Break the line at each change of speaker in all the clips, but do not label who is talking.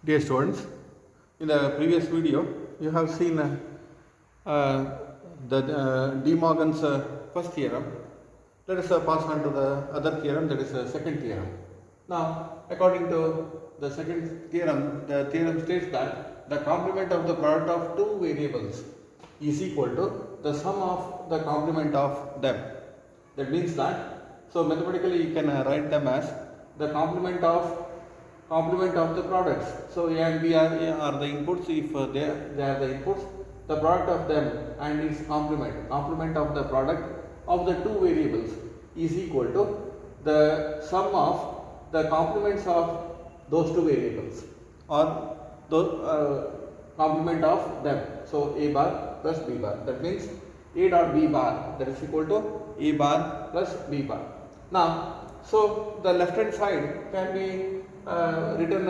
Dear students, in the previous video, you have seen the De Morgan's first theorem. Let us pass on to the other theorem, that is the second theorem. Now, according to the second theorem, the theorem states that the complement of the product of two variables is equal to the sum of the complement of them. That means that, so mathematically you can write them as the complement of the products. So A and B are the inputs. If they are the inputs, the product of them and its complement of the product of the two variables is equal to the sum of the complements of those two variables or the complement of them. So A bar plus B bar. That means A dot B bar, that is equal to A bar plus B bar. Now, so the left hand side can be written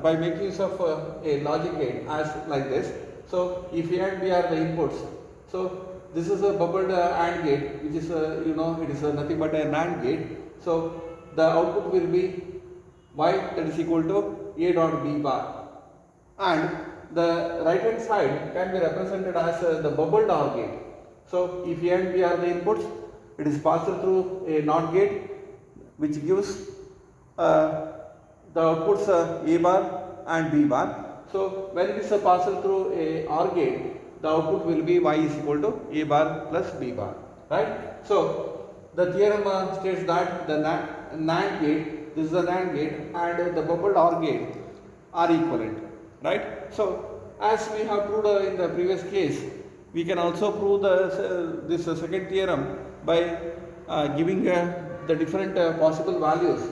by making use of a logic gate as like this. So if A and B are the inputs, so this is a bubbled AND gate, which is it is nothing but a NAND gate. So the output will be Y, that is equal to A dot B bar, and the right hand side can be represented as the bubbled OR gate. So if A and B are the inputs, it is passed through a NOT gate, which gives the outputs A bar and B bar. So when it is passed through a OR gate, the output will be Y is equal to A bar plus B bar, right? So the theorem states that the NAND gate, this is the NAND gate, and the bubbled OR gate are equivalent, right? So as we have proved in the previous case, we can also prove this second theorem by giving the different possible values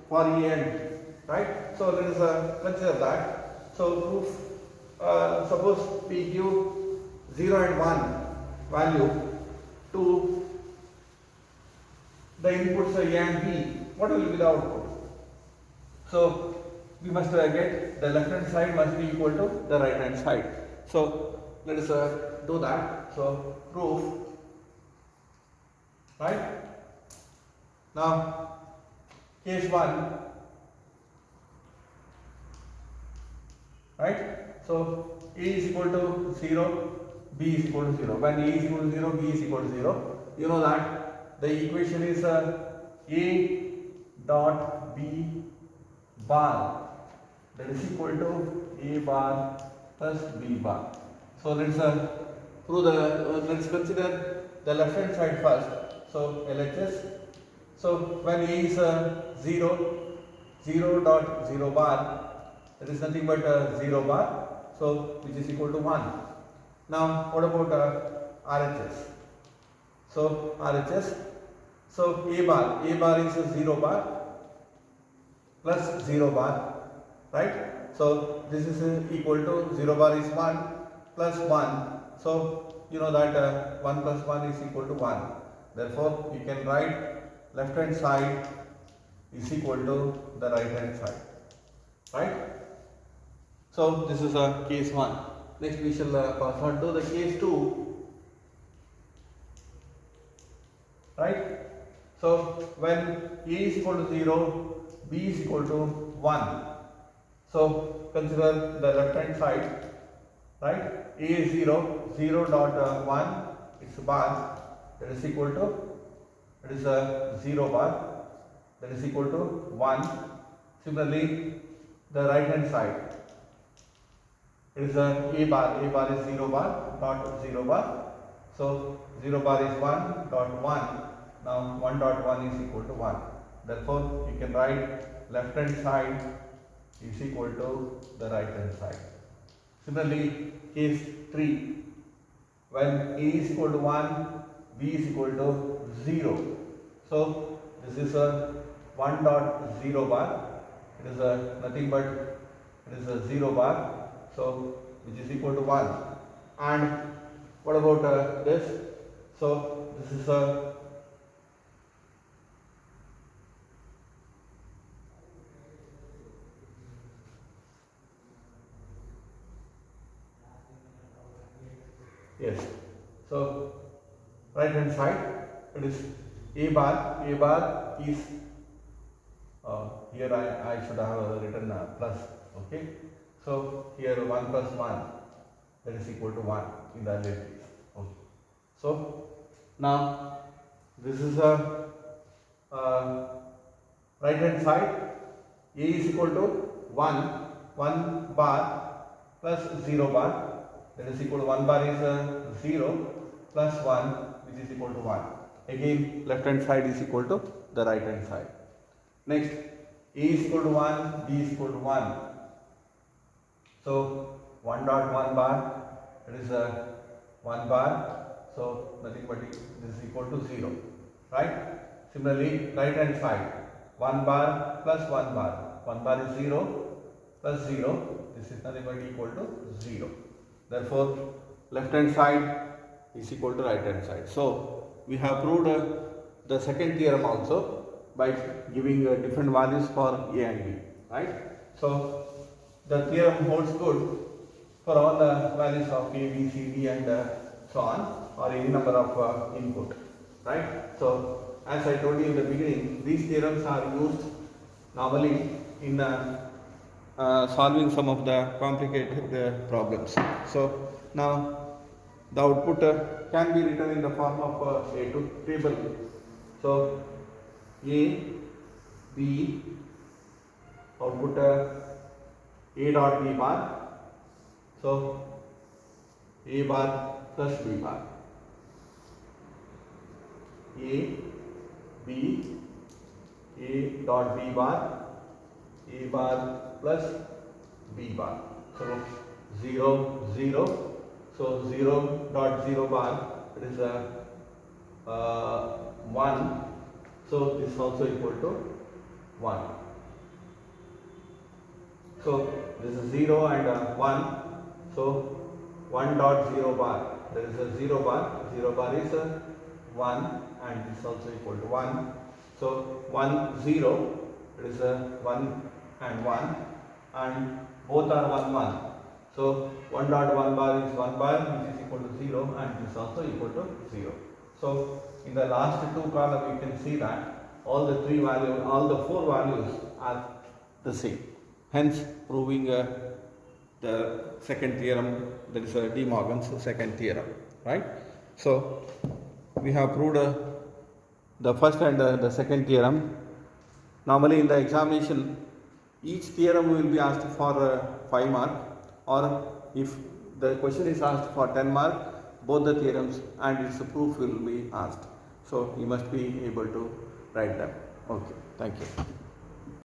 for E and B, right? So let us consider that. So proof, suppose we give 0 and 1 value to the inputs A and B, what will be the output? So we must get the left hand side must be equal to the right hand side. So let us do that. So proof, right? Now case 1, right? So A is equal to 0, B is equal to 0. When A is equal to 0, B is equal to 0, you know that the equation is A dot B bar, that is equal to A bar plus B bar. So let's prove let's consider the left hand side first. So LHS. So when A is 0 dot 0 bar, that is nothing but 0 bar, so which is equal to 1. Now what about RHS? So RHS, so A bar is 0 bar plus 0 bar, right? So this is equal to 0 bar is 1 plus 1. So you know that 1 plus 1 is equal to 1. Therefore you can write left hand side is equal to the right hand side, right? So this is case 1. Next we shall pass on to the case 2, right? So when A is equal to 0, B is equal to 1. So consider the left hand side, right? A is 0 dot 1, it's a bar, that is equal to, it is a 0 bar, that is equal to 1. Similarly, the right hand side, it is A bar is 0 bar dot 0 bar. So 0 bar is 1 dot 1. Now 1 dot 1 is equal to 1. Therefore, you can write left hand side is equal to the right hand side. Similarly, case 3, when A is equal to 1, B is equal to 0. So this is a 1 dot 0 bar. It is nothing but it is a 0 bar. So which is equal to 1. And what about this? So this is a yes. So right hand side, it is A bar is here I should have written plus, okay. So here 1 plus 1, that is equal to 1 in the earlier case, okay. So now this is a right hand side. A is equal to 1 bar plus 0 bar, that is equal to 1 bar is 0 plus 1, which is equal to 1. Again left hand side is equal to the right hand side. Next, A is equal to 1, B is equal to 1. So 1 dot 1 bar, that is 1 bar, so nothing but this is equal to 0, right? Similarly, right hand side, 1 bar plus 1 bar, 1 bar is 0 plus 0, this is nothing but equal to 0. Therefore, left hand side is equal to right hand side. So we have proved the second theorem also by giving different values for A and B, right? So the theorem holds good for all the values of A, B, C, D and so on, or any number of input, right? So as I told you in the beginning, these theorems are used normally in solving some of the complicated problems. So now the output can be written in the form of a table. So A, B, output A dot B bar. So A bar plus B bar. A, B, A dot B bar, A bar plus B bar. So 0, 0. So 0 dot 0 bar, it is 1. So this is also equal to 1. So this is 0 and 1. So 1 dot 0 bar, there is a 0 bar. 0 bar is 1 and this is also equal to 1. So 1, 0, it is 1 and 1 and both are 1, 1. So 1 dot 1 bar is 1 bar, which is equal to 0 and this is also equal to 0. So in the last two columns you can see that all the four values are the same. Hence proving the second theorem, that is De Morgan's second theorem, right? So we have proved the first and the second theorem. Normally in the examination, each theorem will be asked for 5 marks, or if the question is asked for 10 marks, both the theorems and its proof will be asked. So you must be able to write them. Okay, thank you.